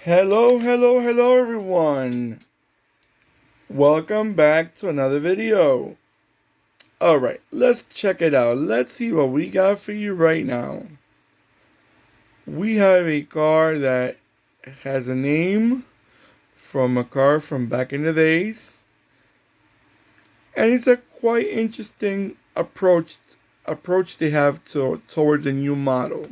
Hello, hello, hello everyone. Welcome back to another video. Alright, let's check it out. Let's see what we got for you right now. We have a car that has a name from a car from back in the days. And it's a quite interesting approach they have towards a new model.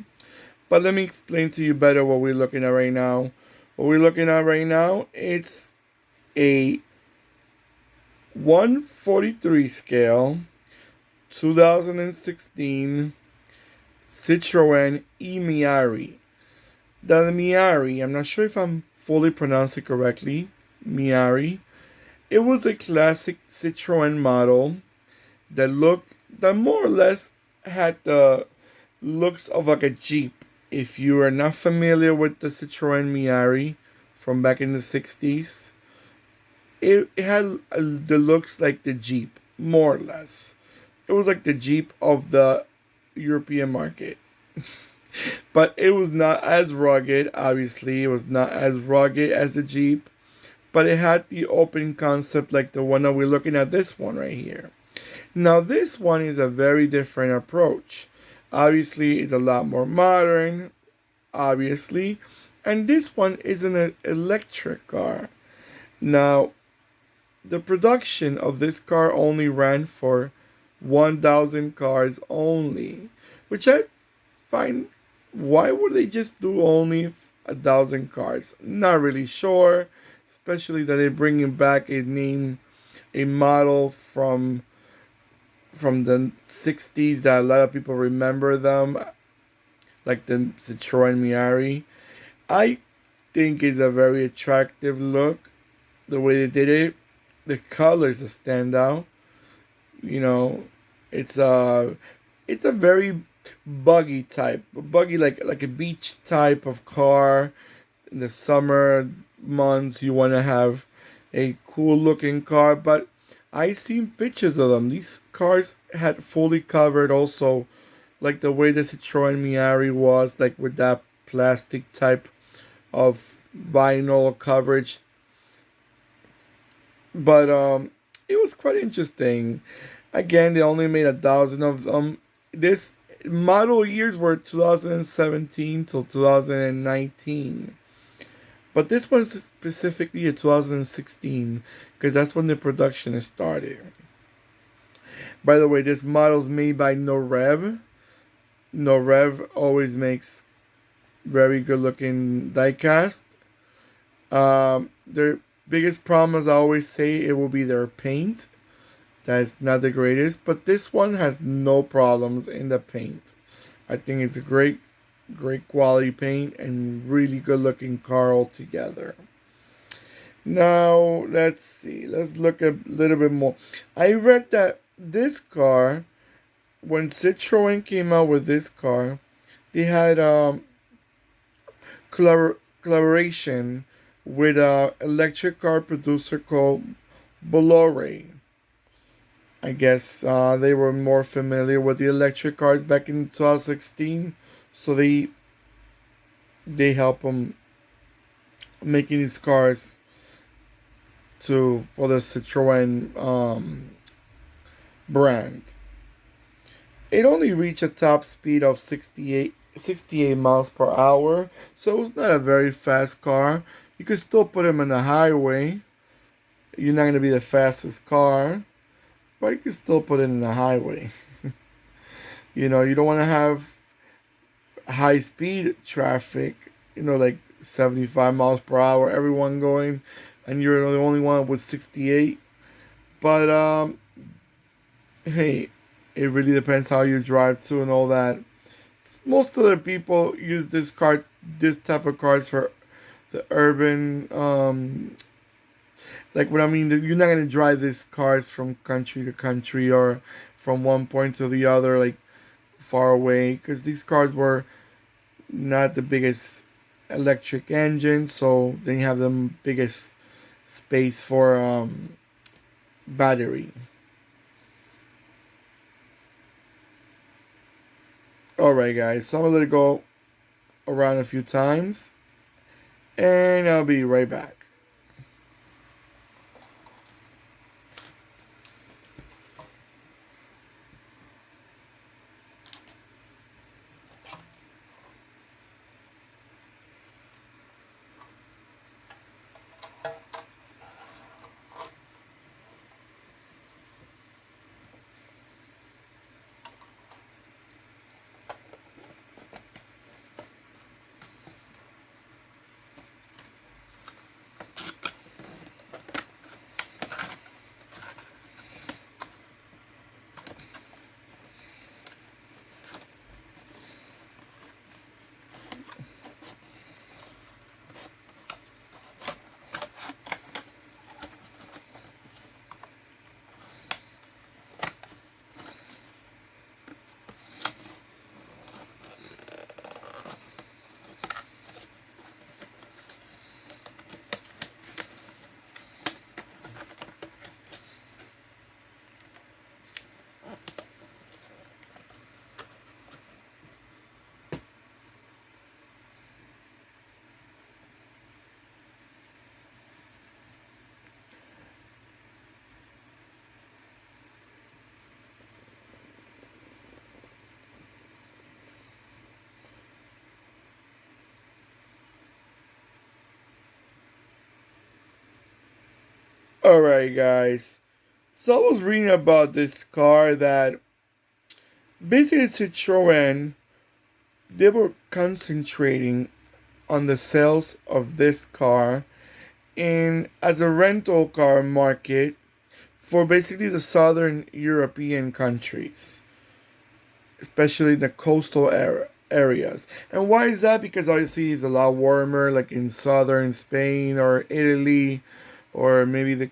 But let me explain to you better what we're looking at right now. What we're looking at right now, it's a 143 scale 2016 Citroen E-Mehari. The Mehari, I'm not sure if I'm fully pronouncing it correctly, Mehari. It was a classic Citroen model that more or less had the looks of like a Jeep. If you are not familiar with the Citroen Mehari from back in the 60s, it had the looks like the Jeep, more or less. It was like the Jeep of the European market. But it was not as rugged, obviously. It was not as rugged as the Jeep. But it had the open concept like the one that we're looking at, this one right here. Now, this one is a very different approach. Obviously, it's a lot more modern, obviously. And this one is an electric car. Now, the production of this car only ran for 1,000 cars only, which I find, why would they just do only 1,000 cars? Not really sure, especially that they're bringing back a model from the 60s that a lot of people remember them, like the Citroen Mehari. I think it's a very attractive look, the way they did it. The colors stand out. You know, it's a it's a very buggy like a beach type of car. In the summer months, you want to have a cool looking car, but I seen pictures of them. These cars had fully covered also, like the way the Citroen Mehari was, like with that plastic type of vinyl coverage. But it was quite interesting. Again, they only made 1,000 of them. This model years were 2017 till 2019. But this one's specifically a 2016 because that's when the production started. By the way, this model's made by Norev. Norev always makes very good looking diecast. Their biggest problem, as I always say, it will be their paint. That's not the greatest, but this one has no problems in the paint. I think it's a great quality paint and really good looking car altogether. Now, let's see. Let's look a little bit more. I read that this car, when Citroen came out with this car, they had collaboration with an electric car producer called Bolloré. I guess they were more familiar with the electric cars back in 2016, so they help them making these cars to for the Citroen brand. It only reached a top speed of 68 miles per hour, so it was not a very fast car. You could still put them on the highway. You're not going to be the fastest car, but you can still put it in the highway. You know, you don't want to have high speed traffic, like 75 miles per hour, everyone going, and you're the only one with 68. But, hey, it really depends how you drive too and all that. Most of the people use this type of cars for the urban, like what I mean, you're not gonna drive these cars from country to country or from one point to the other, like far away, because these cars were not the biggest electric engine, so they have the biggest space for battery. Alright, guys, so I'm gonna let it go around a few times. and I'll be right back. Alright, guys. So I was reading about this car that basically Citroen, they were concentrating on the sales of this car in as a rental car market for basically the southern European countries, especially the coastal areas. And why is that? Because obviously it's a lot warmer, like in southern Spain or Italy, or maybe the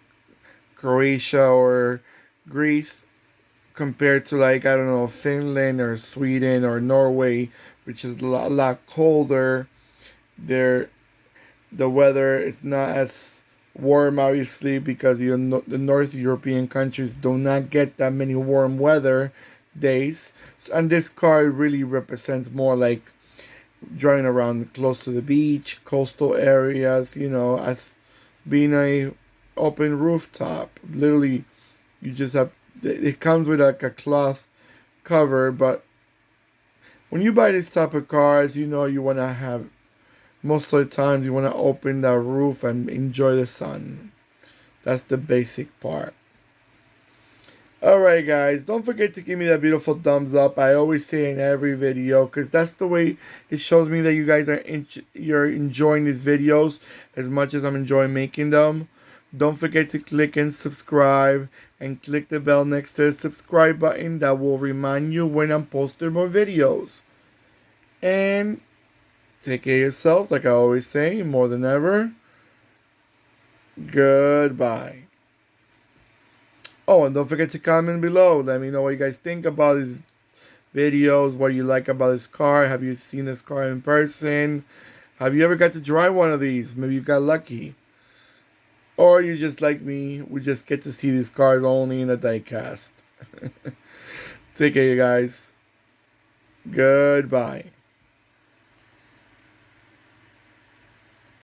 Croatia or Greece, compared to, like, I don't know, Finland or Sweden or Norway, which is a lot colder. There, the weather is not as warm, obviously, because the North European countries do not get that many warm weather days. And this car really represents more like driving around close to the beach, coastal areas, as being a open rooftop. Literally, you just have, it comes with like a cloth cover, but when you buy this type of cars, you want to have, most of the times you want to open the roof and enjoy the sun. That's the basic part. Alright, guys, don't forget to give me that beautiful thumbs up. I always say in every video, because that's the way it shows me that you guys you're enjoying these videos as much as I'm enjoying making them. Don't forget to click and subscribe, and click the bell next to the subscribe button. That will remind you when I'm posting more videos. And take care of yourselves, like I always say, more than ever. Goodbye. Oh, and don't forget to comment below. Let me know what you guys think about these videos, what you like about this car. Have you seen this car in person? Have you ever got to drive one of these? Maybe you got lucky. Or you just like me, we just get to see these cars only in a diecast. Take care, you guys. Goodbye.